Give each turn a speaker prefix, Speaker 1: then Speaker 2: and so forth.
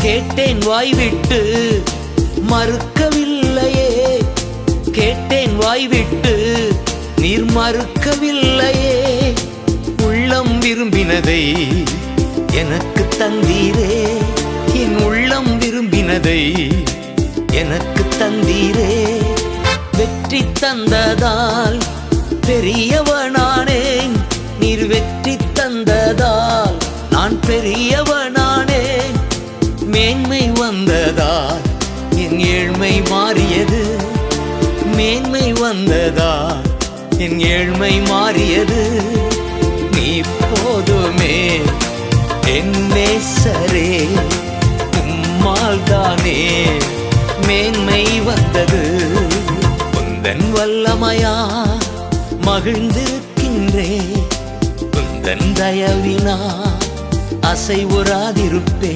Speaker 1: கேட்டேன் வாய்விட்டு மறுக்கவில்லையே, கேட்டேன் வாய்விட்டு நீர் மறுக்கவில்லையே. உள்ளம் விரும்பினதை எனக்கு தந்தீரே, என் உள்ளம் விரும்பினதை எனக்கு தந்தீரே. வெற்றி தந்ததால் பெரியவனானேன், நீர் வெற்றி தந்ததால் நான் பெரியவனானேன். மேன்மை வந்ததால் என் ஏழ்மை மாறியது, மேன்மை வந்ததால் என் ஏழ்மை மாறியது. நீ போதுமே என் நேசரே, உம்மால் தானே மேன்மை வந்தது. உந்தன் வல்லமையா மகிழ்ந்திருக்கின்றே, உந்தன் தயவினா அசைவுறாதிருப்பே.